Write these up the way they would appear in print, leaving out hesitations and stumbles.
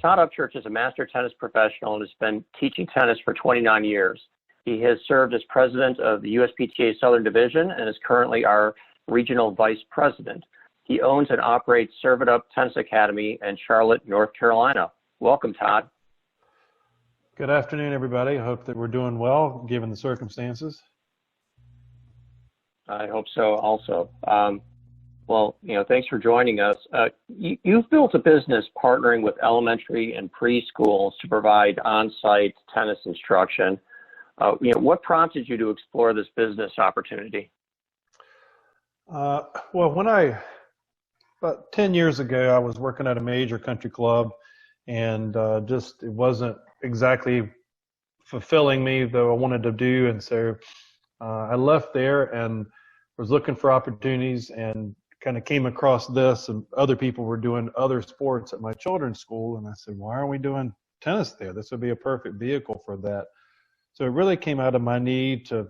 Todd Upchurch is a master tennis professional and has been teaching tennis for 29 years. He has served as president of the USPTA Southern Division and is currently our regional vice president. He owns and operates Serve It Up Tennis Academy in Charlotte, North Carolina. Welcome, Todd. Good afternoon, everybody. I hope that we're doing well, given the circumstances. I hope so also. Well, thanks for joining us. You've built a business partnering with elementary and preschools to provide on-site tennis instruction. What prompted you to explore this business opportunity? Well, about 10 years ago, I was working at a major country club, and it wasn't exactly fulfilling me, though I wanted to do. And so I left there and was looking for opportunities and kind of came across this, and other people were doing other sports at my children's school. And I said, why aren't we doing tennis there? This would be a perfect vehicle for that. So it really came out of my need to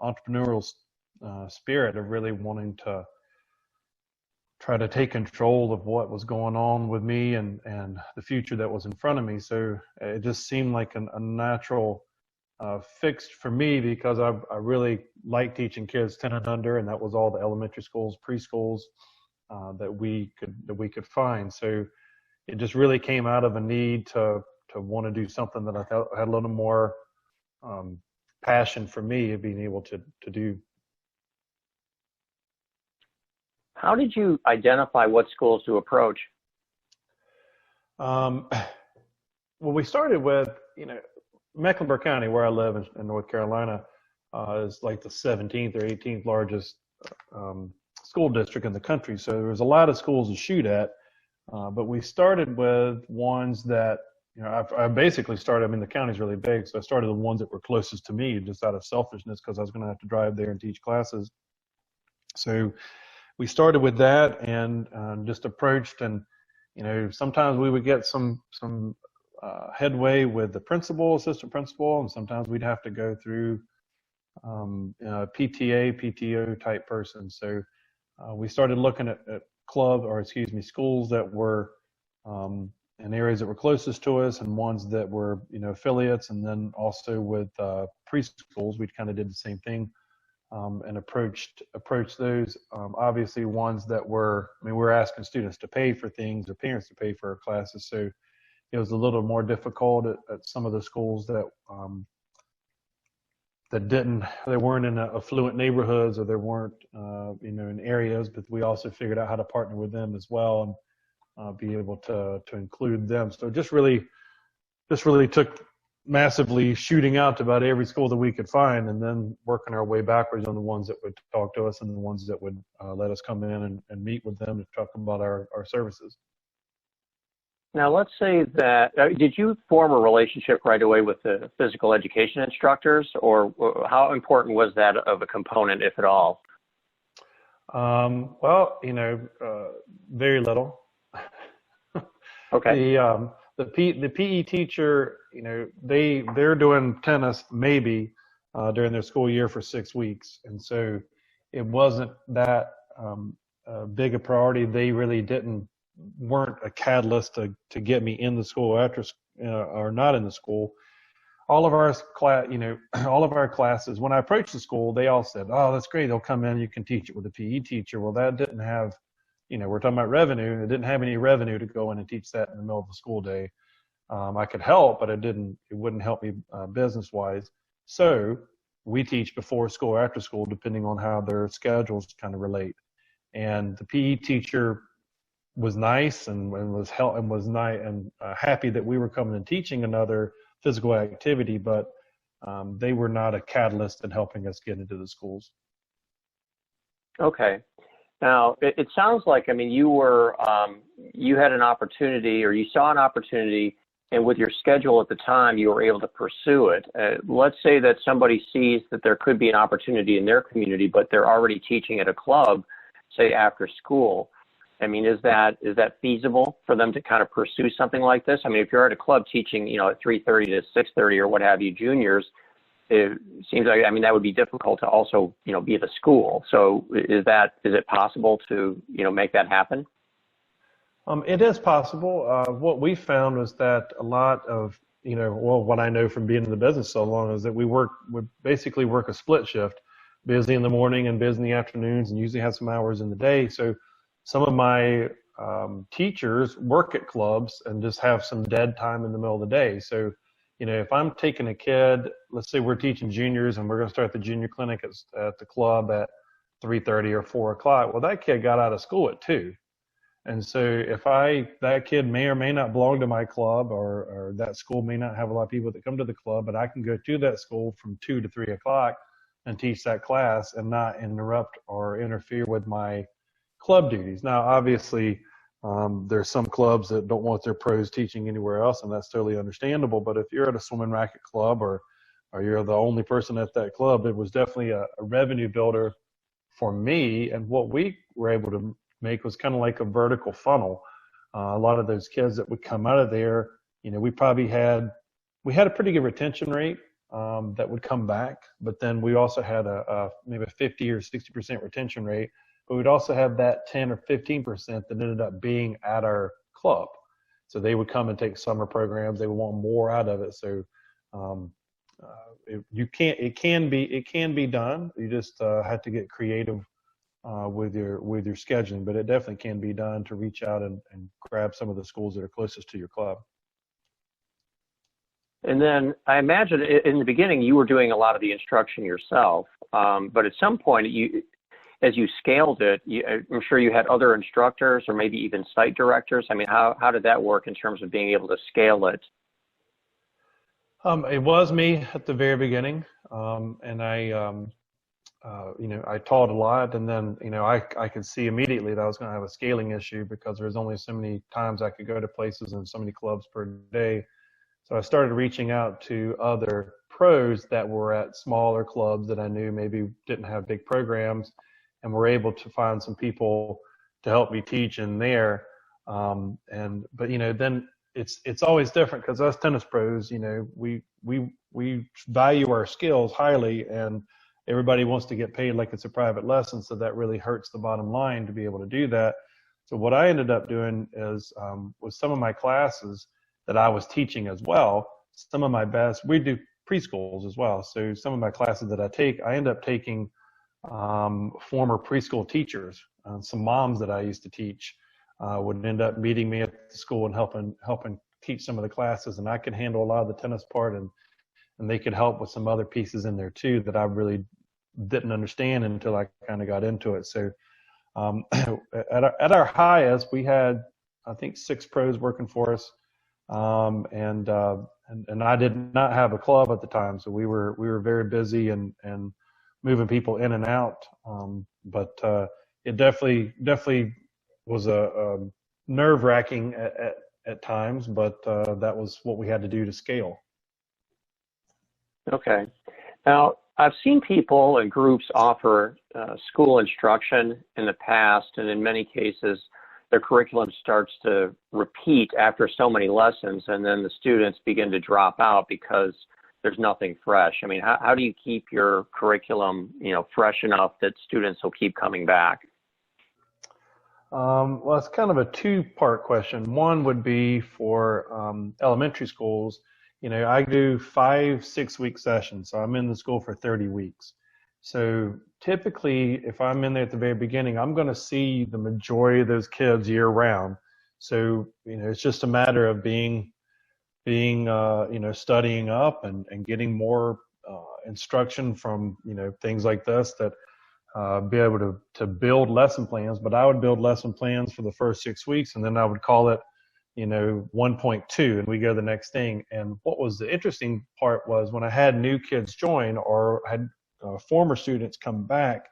entrepreneurial spirit of really wanting to try to take control of what was going on with me and the future that was in front of me. So it just seemed like a natural fix for me, because I really like teaching kids 10 and under, and that was all the elementary schools, preschools that we could find. So it just really came out of a need to want to do something that I thought had a little more passion for me of being able to do. How did you identify what schools to approach? Well, we started with, Mecklenburg County, where I live in North Carolina, is like the 17th or 18th largest school district in the country. So there was a lot of schools to shoot at, but we started with ones that, I basically started, the county's really big, so I started the ones that were closest to me, just out of selfishness, because I was going to have to drive there and teach classes. So we started with that and just approached, and sometimes we would get some headway with the principal, assistant principal, and sometimes we'd have to go through PTA, PTO type person. So we started looking at schools that were in areas that were closest to us, and ones that were affiliates, and then also with preschools we kind of did the same thing. And approached those. Obviously, ones that we're asking students to pay for things, or parents to pay for our classes. So it was a little more difficult at some of the schools that they weren't in affluent neighborhoods, or they weren't in areas. But we also figured out how to partner with them as well, and be able to include them. So just really took massively shooting out to about every school that we could find, and then working our way backwards on the ones that would talk to us and the ones that would let us come in and meet with them to talk about our services. Now, let's say that, did you form a relationship right away with the physical education instructors, or how important was that of a component, if at all? Well, very little. Okay. The PE teacher, they're doing tennis maybe during their school year for 6 weeks. And so it wasn't that big a priority. They really weren't a catalyst to get me in the school after, or not in the school. All of our classes, when I approached the school, they all said, oh, that's great. They'll come in, you can teach it with a PE teacher. Well, that didn't have, we're talking about revenue, and it didn't have any revenue to go in and teach that in the middle of the school day. I could help, but it wouldn't help me business-wise. So we teach before school or after school, depending on how their schedules kind of relate. And the PE teacher was nice and was happy that we were coming and teaching another physical activity, but they were not a catalyst in helping us get into the schools. Okay. Now, it sounds like, you had an opportunity, or you saw an opportunity, and with your schedule at the time, you were able to pursue it. Let's say that somebody sees that there could be an opportunity in their community, but they're already teaching at a club, say after school. Is that feasible for them to kind of pursue something like this? If you're at a club teaching, at 3:30 to 6:30 or what have you, juniors, it seems like, that would be difficult to also, be at the school. So is it possible to, make that happen? It is possible. What we found was that a lot of, well, what I know from being in the business so long is that we basically work a split shift, busy in the morning and busy in the afternoons, and usually have some hours in the day. So some of my teachers work at clubs and just have some dead time in the middle of the day. So, if I'm taking a kid, let's say we're teaching juniors and we're going to start the junior clinic at the club at 3:30 or 4 o'clock. Well, that kid got out of school at 2. And so if that kid may or may not belong to my club, or that school may not have a lot of people that come to the club, but I can go to that school from 2 to 3 o'clock and teach that class and not interrupt or interfere with my club duties. Now, obviously, there's some clubs that don't want their pros teaching anywhere else, and that's totally understandable. But if you're at a swimming racket club, or you're the only person at that club, it was definitely a revenue builder for me. And what we were able to make was kind of like a vertical funnel. A lot of those kids that would come out of there, we had a pretty good retention rate that would come back, but then we also had maybe a 50 or 60% retention rate. But we'd also have that 10 or 15% that ended up being at our club. So they would come and take summer programs. They would want more out of it. So it can be done. You just have to get creative with your scheduling, but it definitely can be done to reach out and grab some of the schools that are closest to your club. And then I imagine in the beginning you were doing a lot of the instruction yourself, but at some point as you scaled it, I'm sure you had other instructors or maybe even site directors. I mean, how did that work in terms of being able to scale it? It was me at the very beginning, and I taught a lot, and then, I could see immediately that I was going to have a scaling issue because there was only so many times I could go to places and so many clubs per day. So I started reaching out to other pros that were at smaller clubs that I knew maybe didn't have big programs, and were able to find some people to help me teach in there. But then it's always different because us tennis pros, we value our skills highly, and everybody wants to get paid like it's a private lesson. So that really hurts the bottom line to be able to do that. So what I ended up doing is, with some of my classes that I was teaching as well, we do preschools as well. So some of my classes that I end up taking former preschool teachers. Some moms that I used to teach would end up meeting me at the school and helping teach some of the classes, and I could handle a lot of the tennis part, and they could help with some other pieces in there too that I really didn't understand until I kind of got into it. So at our highest, we had, I think, 6 pros working for us, and I did not have a club at the time, so we were very busy and moving people in and out. But it definitely was a nerve-wracking at times, but that was what we had to do to scale. Okay. Now, I've seen people and groups offer school instruction in the past, and in many cases, their curriculum starts to repeat after so many lessons, and then the students begin to drop out because there's nothing fresh. I mean, how do you keep your curriculum, fresh enough that students will keep coming back? Well, it's kind of a 2-part question. One would be for elementary schools. I do 5-6-week sessions, so I'm in the school for 30 weeks. So typically, if I'm in there at the very beginning, I'm going to see the majority of those kids year round. So, it's just a matter of being studying up and getting more instruction from, things like this that be able to build lesson plans. But I would build lesson plans for the first 6 weeks, and then I would call it, 1.2, and we go to the next thing. And what was the interesting part was when I had new kids join or had former students come back,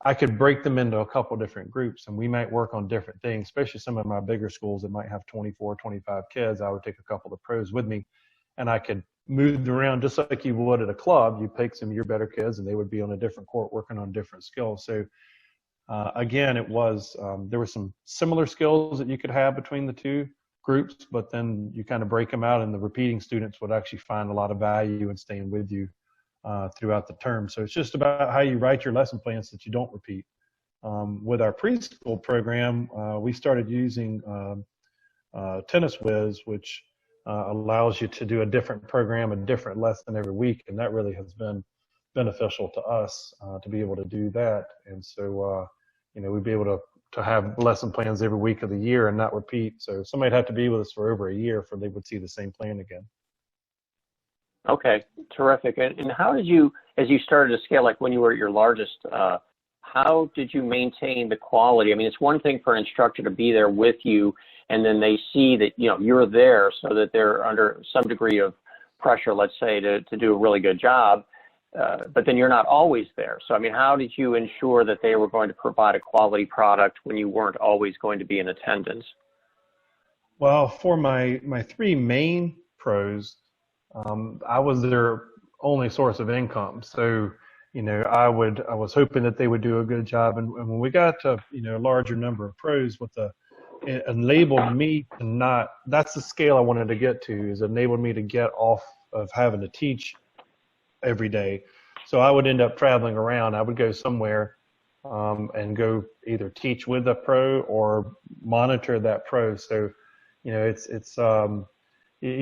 I could break them into a couple different groups, and we might work on different things, especially some of my bigger schools that might have 24, 25 kids. I would take a couple of pros with me, and I could move them around just like you would at a club. You pick some of your better kids, and they would be on a different court working on different skills. So again, there were some similar skills that you could have between the two groups, but then you kind of break them out, and the repeating students would actually find a lot of value in staying with you throughout the term. So it's just about how you write your lesson plans that you don't repeat. with our preschool program, we started using Tennis Whiz, which allows you to do a different program, a different lesson every week, and that really has been beneficial to us to be able to do that. And so, we'd be able to have lesson plans every week of the year and not repeat. So somebody'd have to be with us for over a year for they would see the same plan again. Okay, terrific. And how did you, as you started to scale, like when you were at your largest, how did you maintain the quality? I mean, it's one thing for an instructor to be there with you, and then they see that, you're there so that they're under some degree of pressure, let's say, to do a really good job, but then you're not always there. So, I mean, how did you ensure that they were going to provide a quality product when you weren't always going to be in attendance? Well, for my three main pros, I was their only source of income. So, I was hoping that they would do a good job. And when we got to, a larger number of pros, it enabled me to not, that's the scale I wanted to get to, is enabled me to get off of having to teach every day. So I would end up traveling around. I would go somewhere and go either teach with a pro or monitor that pro. So, you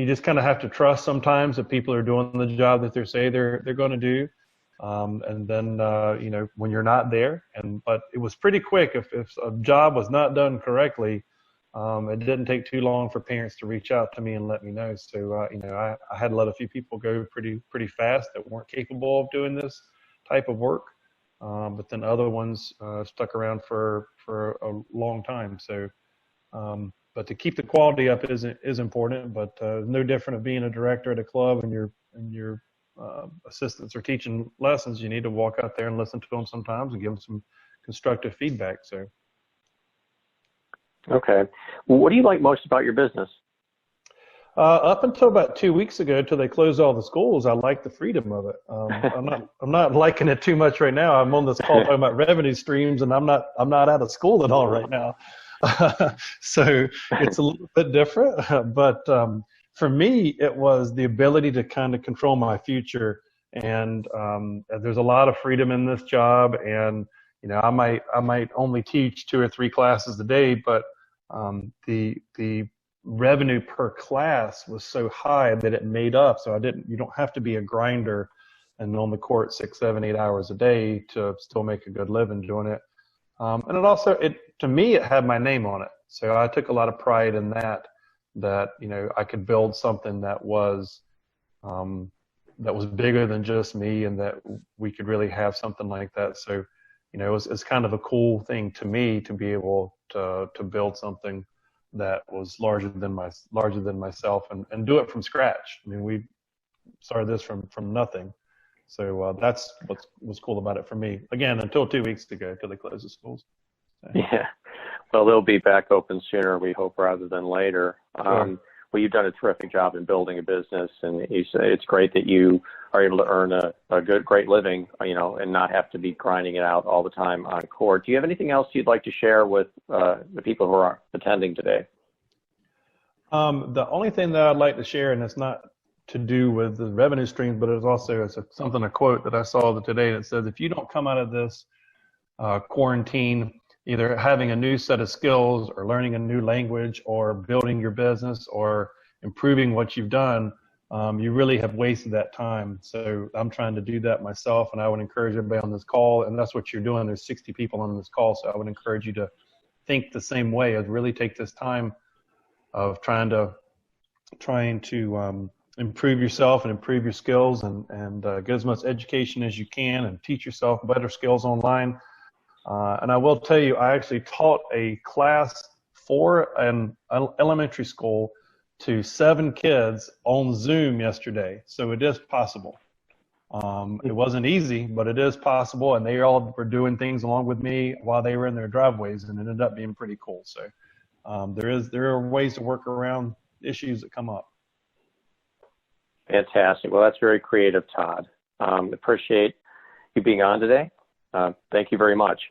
just kind of have to trust sometimes that people are doing the job that they say they're going to do. And then, when you're not there, but it was pretty quick. If a job was not done correctly, it didn't take too long for parents to reach out to me and let me know. So, I had to let a few people go pretty fast that weren't capable of doing this type of work. But then other ones stuck around for a long time. So, but to keep the quality up is important. But no different of being a director at a club and your assistants are teaching lessons. You need to walk out there and listen to them sometimes and give them some constructive feedback. So. Okay. Well, what do you like most about your business? Up until about 2 weeks ago, till they closed all the schools, I liked the freedom of it. I'm not liking it too much right now. I'm on this call talking about revenue streams, and I'm not out of school at all right now. So it's a little bit different. But for me, it was the ability to kind of control my future. And there's a lot of freedom in this job. And I might only teach 2 or 3 classes a day, but the revenue per class was so high that it made up. So you don't have to be a grinder and on the court 6, 7, 8 hours a day to still make a good living doing it. And to me, it had my name on it. So I took a lot of pride in that I could build something that was bigger than just me, and that we could really have something like that. So, it's kind of a cool thing to me to be able to build something that was larger than myself and do it from scratch. I mean, we started this from nothing. So that's what was cool about it for me. Again, until 2 weeks ago, till they closed the schools. So. Yeah. Well, they'll be back open sooner, we hope, rather than later. Sure. Well, you've done a terrific job in building a business, and you say it's great that you are able to earn a great living, and not have to be grinding it out all the time on court. Do you have anything else you'd like to share with the people who are attending today? The only thing that I'd like to share, and it's not to do with the revenue streams, but it's a quote that I saw today that says, if you don't come out of this quarantine either having a new set of skills or learning a new language or building your business or improving what you've done, you really have wasted that time. So I'm trying to do that myself, and I would encourage everybody on this call, and that's what you're doing. There's 60 people on this call, so I would encourage you to think the same way, as really take this time of trying to improve yourself and improve your skills and get as much education as you can and teach yourself better skills online. And I will tell you, I actually taught a class for an elementary school to 7 kids on Zoom yesterday. So it is possible. It wasn't easy, but it is possible. And they all were doing things along with me while they were in their driveways, and it ended up being pretty cool. So there are ways to work around issues that come up. Fantastic. Well, that's very creative, Todd. Appreciate you being on today. Thank you very much.